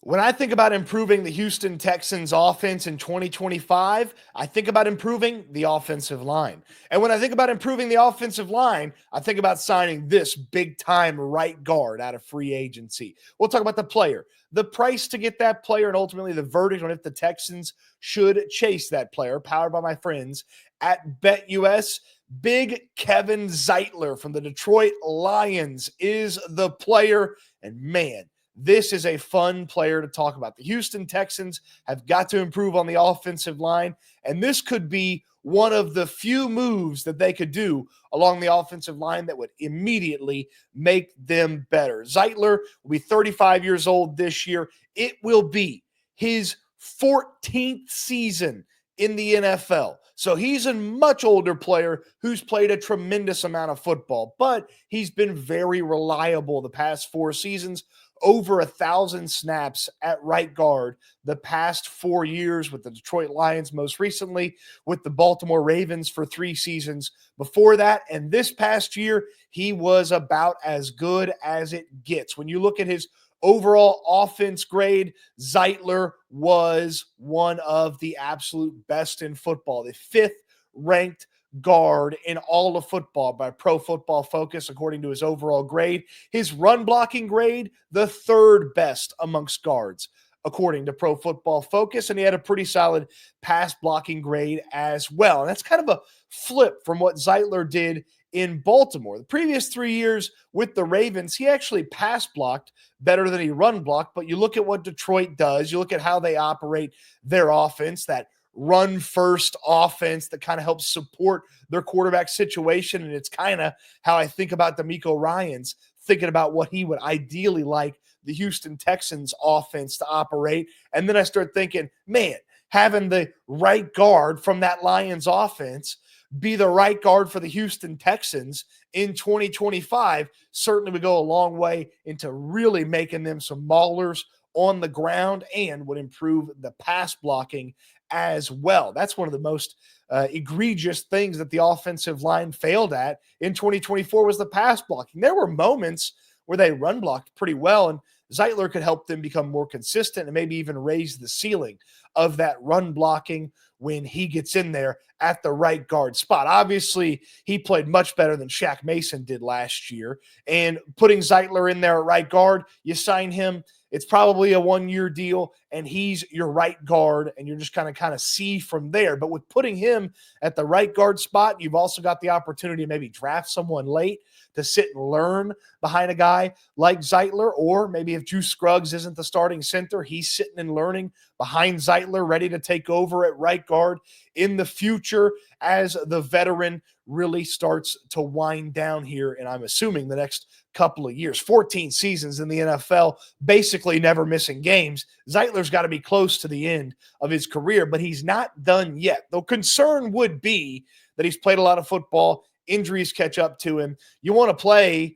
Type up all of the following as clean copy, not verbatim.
When I think about improving the Houston Texans offense in 2025, I think about improving the offensive line. And when I think about improving the offensive line, I think about signing this big time right guard out of free agency. We'll talk about the player, the price to get that player, and ultimately the verdict on if the Texans should chase that player, powered by my friends at BetUS. Big Kevin Zeitler from the Detroit Lions is the player. And man, this is a fun player to talk about. The Houston Texans have got to improve on the offensive line, and this could be one of the few moves that they could do along the offensive line that would immediately make them better. Zeitler will be 35 years old this year. It will be his 14th season in the NFL. So he's a much older player who's played a tremendous amount of football, but he's been very reliable the past 4 seasons. Over 1,000 snaps at right guard the past 4 years with the Detroit Lions, most recently with the Baltimore Ravens for 3 seasons before that. And this past year, he was about as good as it gets. When you look at his overall offense grade, Zeitler was one of the absolute best in football, the 5th ranked guard in all of football by Pro Football Focus, according to his overall grade. His run blocking grade, the 3rd best amongst guards, according to Pro Football Focus. And he had a pretty solid pass blocking grade as well. And that's kind of a flip from what Zeitler did in Baltimore. The previous 3 years with the Ravens, he actually pass blocked better than he run blocked. But you look at what Detroit does, you look at how they operate their offense, that run first offense that kind of helps support their quarterback situation. And it's kind of how I think about DeMeco Ryans, thinking about what he would ideally like the Houston Texans offense to operate. And then I start thinking, man, having the right guard from that Lions offense be the right guard for the Houston Texans in 2025 certainly would go a long way into really making them some maulers on the ground and would improve the pass blocking as well. That's one of the most egregious things that the offensive line failed at in 2024 was the pass blocking. There were moments where they run blocked pretty well, and Zeitler could help them become more consistent and maybe even raise the ceiling of that run blocking when he gets in there at the right guard spot. Obviously, he played much better than Shaq Mason did last year, and putting Zeitler in there at right guard, you sign him, it's probably a 1-year deal, and he's your right guard, and you're just kind of see from there. But with putting him at the right guard spot, you've also got the opportunity to maybe draft someone late to sit and learn behind a guy like Zeitler, or maybe if Juice Scruggs isn't the starting center, he's sitting and learning behind Zeitler, ready to take over at right guard in the future as the veteran really starts to wind down here. And I'm assuming the next couple of years, 14 seasons in the NFL, basically never missing games. Zeitler's got to be close to the end of his career, but he's not done yet. The concern would be that he's played a lot of football, injuries catch up to him. You want to play,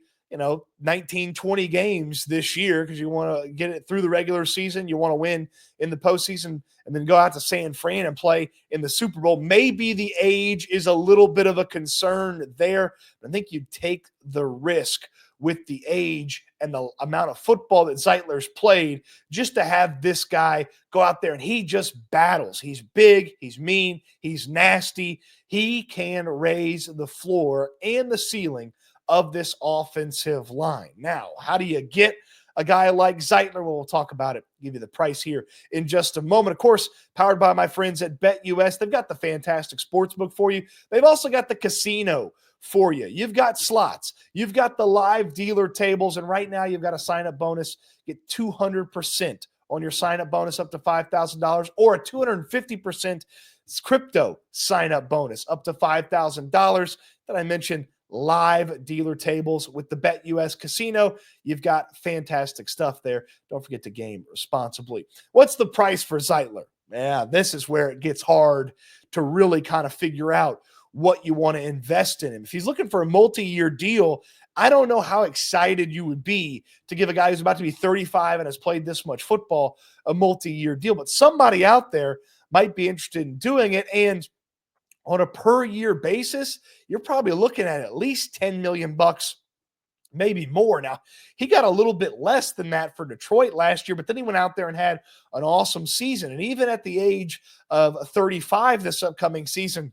19, 20 games this year because you want to get it through the regular season. You want to win in the postseason and then go out to San Fran and play in the Super Bowl. Maybe the age is a little bit of a concern there. I think you take the risk with the age and the amount of football that Zeitler's played just to have this guy go out there and he just battles. He's big, he's mean, he's nasty. He can raise the floor and the ceiling of this offensive line. Now, how do you get a guy like Zeitler? Well, we'll talk about it, give you the price here in just a moment. Of course, powered by my friends at BetUS. They've got the fantastic sportsbook for you. They've also got the casino for you. You've got slots. You've got the live dealer tables. And right now, you've got a sign-up bonus. Get 200% on your sign-up bonus up to $5,000 or a 250% crypto sign-up bonus up to $5,000 that I mentioned. Live dealer tables with the BetUS Casino. You've got fantastic stuff there. Don't forget to game responsibly. What's the price for Zeitler? Yeah, this is where it gets hard to really kind of figure out what you want to invest in him. If he's looking for a multi-year deal, I don't know how excited you would be to give a guy who's about to be 35 and has played this much football a multi-year deal, but somebody out there might be interested in doing it. And on a per year basis, you're probably looking at least $10 million maybe more. Now, he got a little bit less than that for Detroit last year, but then he went out there and had an awesome season. And even at the age of 35 this upcoming season,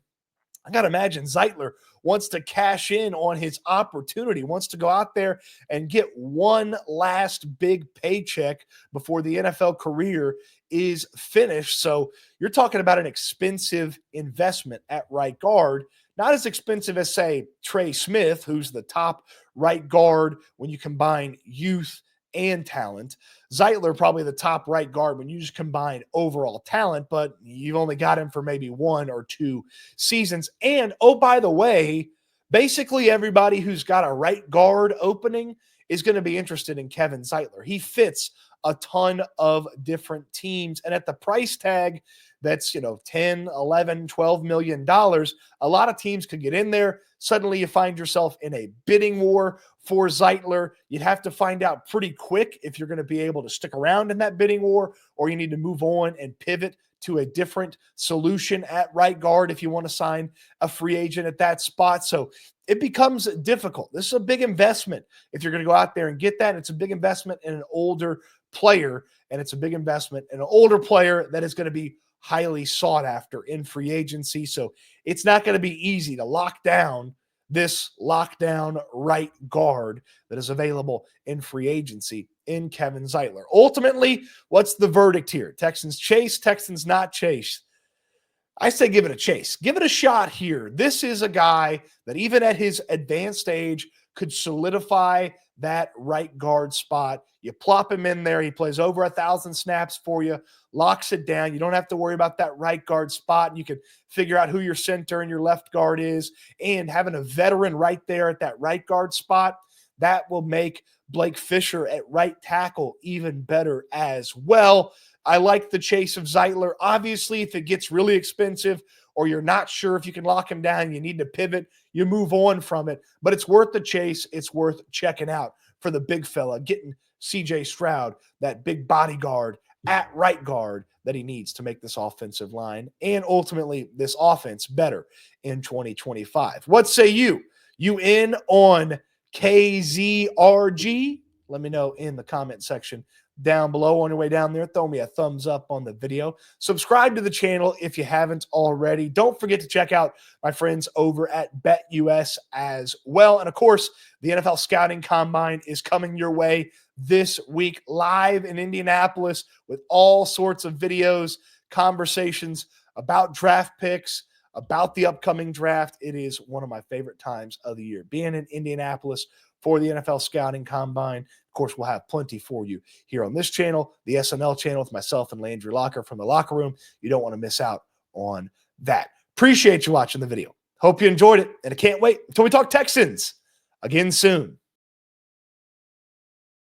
I got to imagine Zeitler wants to cash in on his opportunity, wants to go out there and get one last big paycheck before the NFL career is finished. So you're talking about an expensive investment at right guard, not as expensive as, say, Trey Smith, who's the top right guard when you combine youth and talent. Zeitler probably the top right guard when you just combine overall talent, but you've only got him for maybe 1 or 2 seasons. And oh, by the way, basically everybody who's got a right guard opening is going to be interested in Kevin Zeitler. He fits a ton of different teams, and at the price tag that's 10, 11, 12 million dollars, a lot of teams could get in there. Suddenly you find yourself in a bidding war for Zeitler. You'd have to find out pretty quick if you're going to be able to stick around in that bidding war, or you need to move on and pivot to a different solution at right guard if you want to sign a free agent at that spot. So it becomes difficult. This is a big investment if you're going to go out there and get that. It's a big investment in an older player, and it's a big investment in an older player that is going to be highly sought after in free agency. So it's not going to be easy to lock down this lockdown right guard that is available in free agency in Kevin Zeitler. Ultimately, what's the verdict here? Texans chase, Texans not chase. I say give it a chase. Give it a shot here. This is a guy that even at his advanced age could solidify that right guard spot. You plop him in there. He plays over 1,000 snaps for you, locks it down. You don't have to worry about that right guard spot. You can figure out who your center and your left guard is. And having a veteran right there at that right guard spot, that will make Blake Fisher at right tackle even better as well. I like the chase of Zeitler. Obviously, if it gets really expensive or you're not sure if you can lock him down, you need to pivot, you move on from it. But it's worth the chase. It's worth checking out for the big fella, getting CJ Stroud, that big bodyguard at right guard that he needs to make this offensive line and ultimately this offense better in 2025. What say you? You in on KZRG? Let me know in the comment section down below. On your way down there, throw me a thumbs up on the video. Subscribe to the channel if you haven't already. Don't forget to check out my friends over at BetUS as well. And of course, the NFL Scouting Combine is coming your way this week live in Indianapolis with all sorts of videos, conversations about draft picks, about the upcoming draft. It is one of my favorite times of the year, being in Indianapolis for the NFL Scouting Combine. Of course, we'll have plenty for you here on this channel, the SNL channel with myself and Landry Locker from the Locker Room. You don't want to miss out on that. Appreciate you watching the video. Hope you enjoyed it, and I can't wait until we talk Texans again soon.